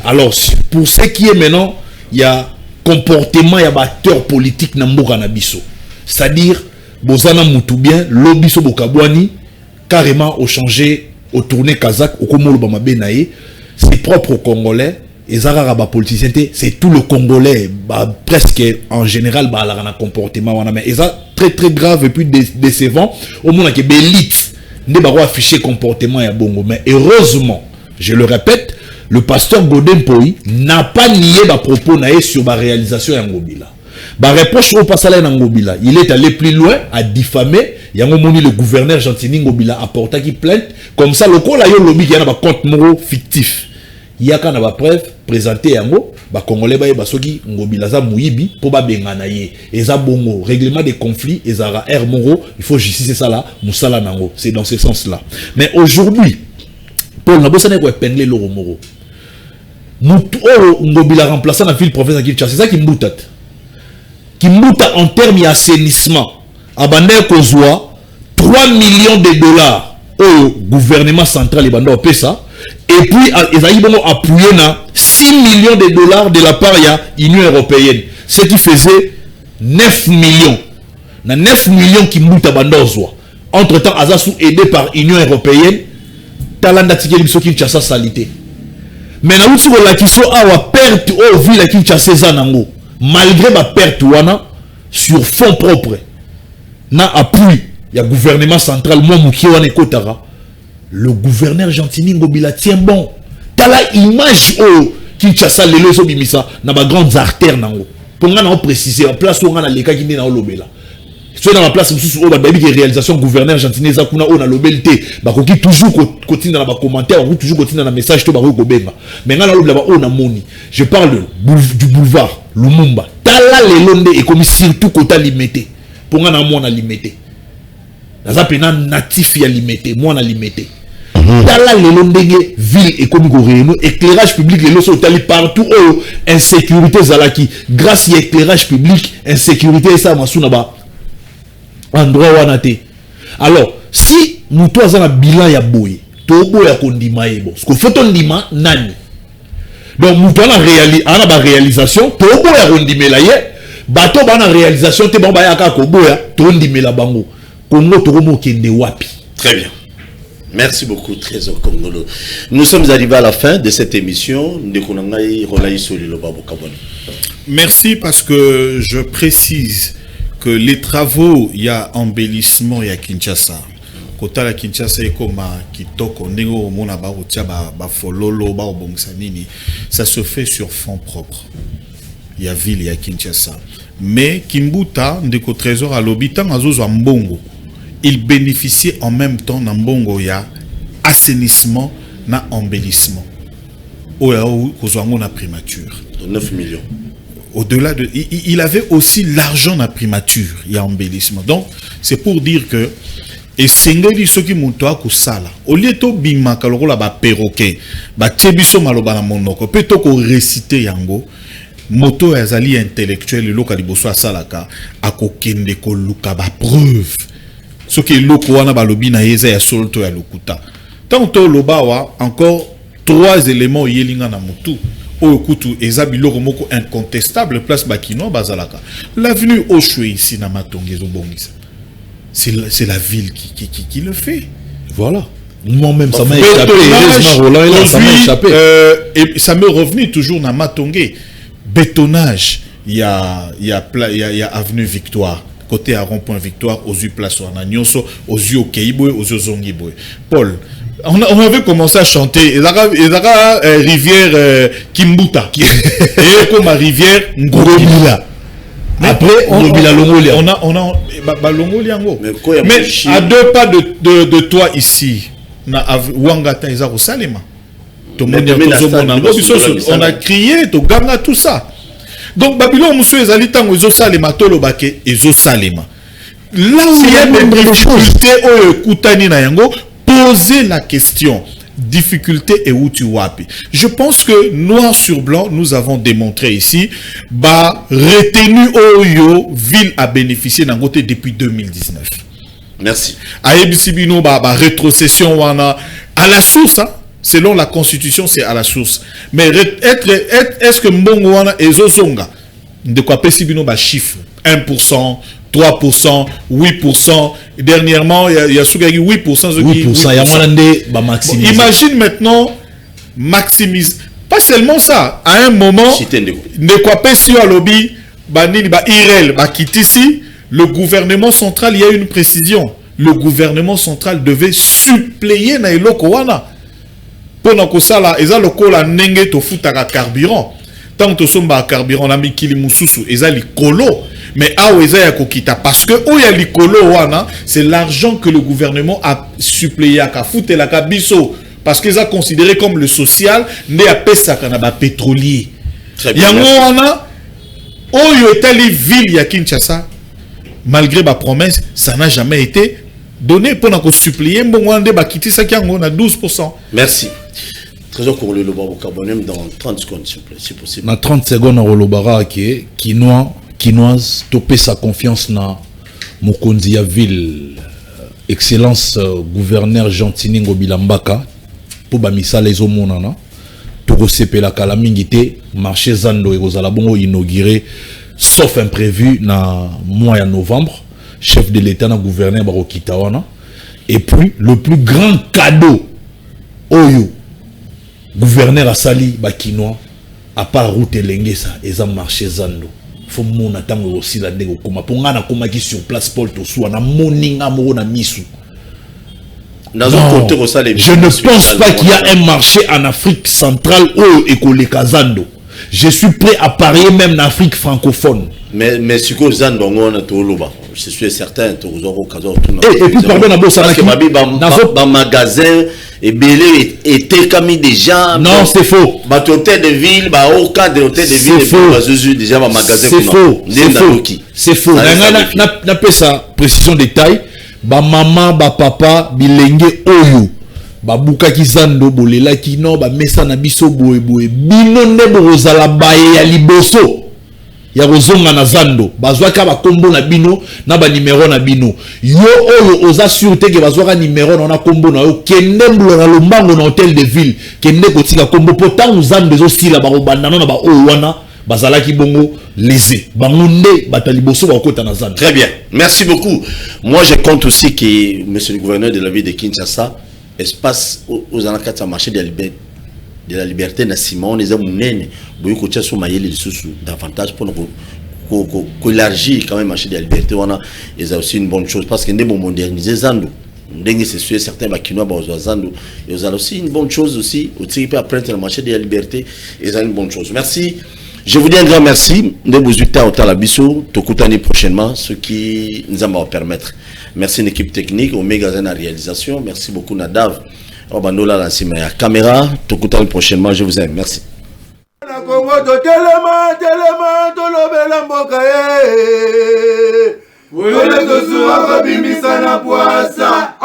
Alors pour ce qui est maintenant, il y a comportement, il y a acteur politique Namboka Nabiso. C'est-à-dire Bozana Moutoubien, Lobiso Bokabwani, carrément au changer, au tourner Kazakh, au Komolo Bamabenae, ses propres Congolais, et Zarara politiciens, c'est tout le Congolais, presque en général, un comportement, et ça très très grave et puis décevant, au monde qui est l'élite. Ne pas afficher comportement et bongo, mais heureusement, je le répète, le pasteur Godin Poi n'a pas nié ma propos sur ma réalisation en Ngobila. Ma reproche au passage en Ngobila, il est allé plus loin à diffamer. Il y a un moment le gouverneur Gentini Ngobila a porté qui plainte comme ça le col a eu lobby qui a un compte moro fictif. Il y a quand on preuve présenté yango ba congolais ba basoki Ngobila za muyibi pour ba bengana ye et za bongo règlement des conflits et za air moro il faut justice ça là musala nango c'est dans ce sens là. Mais aujourd'hui Paul Nabosane ko épingler le moro mutu Ngobila remplaçant la ville province de Kinshasa c'est ça qui mbuta en termes d'assainissement abandé kozwa 3 millions de dollars au gouvernement central et bando pesa. Et puis, ils ont appuyé 6 millions de dollars de la part de l'Union européenne. Ce qui faisait 9 millions. 9 millions qui moutent à Bandozwa. Entre-temps, Azasu aidé par l'Union européenne, Talanda Tigeli Bisoki Kinshasa salité. Mais na outi la kiso awa perte au ville Kinshasa zanango. Malgré ma perte wana sur fonds propres. Na appui, il y a gouvernement central moi muki wana kotara. Le gouverneur Gentini Ngobila tient bon. T'as la image au Kinshasa les leso bimisa na ba grandes artères nango. Pour nga préciser en place où on a les cas qui na lobela. Soit dans la place où on a des réalisations gouverneur Gentini zakuna on a lobelté. Ba ko ki toujours continue dans ba commentaire ou toujours continue dans la message to ba ko benga. Mais nga na lobela on a moni. Je parle du boulevard Lumumba. T'as la les londe et comme surtout kota limité. Pour nga na moi on a limité. Naza pena natif ya limité, moi on a limité. Tala lelo ndenge ville économique réunion éclairage public lelo so tali partout oh insécurité zalaki grâce à éclairage public insécurité ça masuna ba endroit wanate. Alors si nous tous na bilan ya boye to boya kondima yebo parce que photo ndima nani donc nous pas na ba réalisation to boya kondimela ye bato ba na réalisation te ba ya ka ko boya to ndimela bango Congo to mo kende wapi. Très bien. Merci beaucoup, Trésor Congolo. Nous sommes arrivés à la fin de cette émission. Merci parce que je précise que les travaux, il y a embellissement, il y a Kinshasa. Kota la Kinshasa est comme Kitoko, Nego, Mona Baroutia, Bafololo, Baobongsanini. Ça se fait sur fonds propres. Il y a ville, il y a Kinshasa. Mais Kimbuta, Ndeko Trésor à l'Obitan, Azozo Mbongo. Il bénéficiait en même temps dans Mbongo ya assainissement na embellissement. Au na primature. 9 millions. Au-delà de il avait aussi l'argent na primature, il y a embellissement. Donc c'est pour dire que et sengeli soki muto akusala. Au lieu to bima kalorola ba perroquet, ba tiebiso maloba na monoko, peto ko réciter yango. Moto azali intellectuel le loka liboso asalaka akokende ko luka ba preuve. Ce qui est loko wana balobi na yeza ya solto ya lokuta. Tant to lobawa encore 3 éléments yelinga na mutu. O kutu ezabilo moko incontestable place bakino bazalaka. L'avenue Oshwe ici na Matongezo bongisa. C'est la ville qui le fait. Voilà. Moi-même ça m'a échappé. Ça m'a échappé. Et ça me revenu toujours na Matongé. Bétonnage, il y a avenue Victoire. côté à rond-point Victoire, aux yeux place wana nyonso, aux yeux Keiboy, aux yeux Zongiboy. Paul, on avait commencé à chanter rivière Kimbuta et comme ma rivière Ngoromila. Après on a Longolia. Mais à 2 pas de toi ici, na Wangata Ezaro Salema. On a crié, tout ça. Donc Babylone monsieur ezali tango ezo salema tolobake ezo salema. Là où il y a des difficultés au kutani na yango, poser la question. Difficulté et où tu wapi. Je pense que noir sur blanc, nous avons démontré ici, retenu Oyo, ville a bénéficié d'un côté depuis 2019. Merci. Aebisibino, rétrocession wana à la source, hein? Selon la constitution, c'est à la source. Mais est-ce que Mbongo wana ezosonga de quoi pesibino chiffre 1%, 3%, 8%. Dernièrement, il y a 8%. 8%. Imagine maintenant, maximise. Pas seulement ça. À un moment, de quoi pesio à lobby, Irel, Kitisi, le gouvernement central, il y a une précision. Le gouvernement central devait suppléer na eloko wana. Pendant que ça là, ils ont le col à nenge to futaka carburant. Tant que somba carburant, on a mis kilimususu, ils ont les colo. Mais ah ouais, ya kokita parce que oh ya likolo wana, c'est l'argent que le gouvernement a suppléé à Kafout et la Kabiso parce qu'ils ont considéré comme le social né à pesa kanaba pétrolier. Très bien. Yango wana oh yo etali ville ya Kinshasa malgré ma promesse, ça n'a jamais été donné pendant qu'on suppliait mbongwande ba kiti ça qui on a 12%. Merci. Trésor pour le loba au carbonème dans 30 secondes s'il vous plaît, si possible. Dans 30 secondes au lobara qui Kinoise topé sa confiance na Mokonzi ya ville excellence gouverneur Gentiningo Bilambaka pour bamisa les omonana to sepela kala mingité marché Zando et kozala bongo inauguré sauf imprévu na mois de novembre chef de l'état na gouverneur Barokitawana et puis le plus grand cadeau oyo gouverneur Asali Bakinois à part route Lengesa et ça marché Zando. Faut mon attendre aussi la ndego koma ponga na koma ki sur place Paul Tosu na moninga mo na misu. Je ne pense pas qu'il y a un marché en Afrique centrale où école Kazando. Je suis prêt à parier même en Afrique francophone. Mais si vous Zando on a tout loba. Je suis certain que vous aurez occasion tout. Et puis pardon na bossa na magasin et belé était comme déjà. Non, c'est faux. Hôtel de ville, au cadre de hôtel de ville, déjà ma magasin. C'est faux. C'est faux. Na pesa précision détail. Ba maman, ba papa, bilenge oyo. Ba buka kizando bolela kino ba mesa na biso boye boye. Bino nde bozala baye ya liboso. Ya rozonga na Zando bazwaka ba kombo na bino na ba numéro na bino yo oyo oza sûreté que bazwaka numéro na kombo na yo kende mbulo na lombango na hôtel de ville kende kotika kombo pourtant Zando zo sila ba robandana na ba oyo wana bazalaki bongo lésé bangonde bataliboso ba kota na Zando. Très bien, merci beaucoup. Moi je compte aussi que monsieur le gouverneur de la ville de Kinshasa espace aux anakata marché de la liberté na Simon les hommes nene boyo ko tia so mayele lisusu davantage pour ko élargir quand même marché de la liberté wana et ça aussi une bonne chose parce que ndemo moderniser Zando ndenge c'est sûr certains bakinois bazo Zando et ça aussi une bonne chose aussi au type après le marché de la liberté et ça une bonne chose. Merci. Je vous dis un grand merci. Ndebouzuta au Talabiso tokutani prochainement ce qui nous va permettre. Merci l'équipe technique au magasin à réalisation. Merci beaucoup Nadav. Obanola la la caméra, tout prochainement, je vous aime, merci. Telema,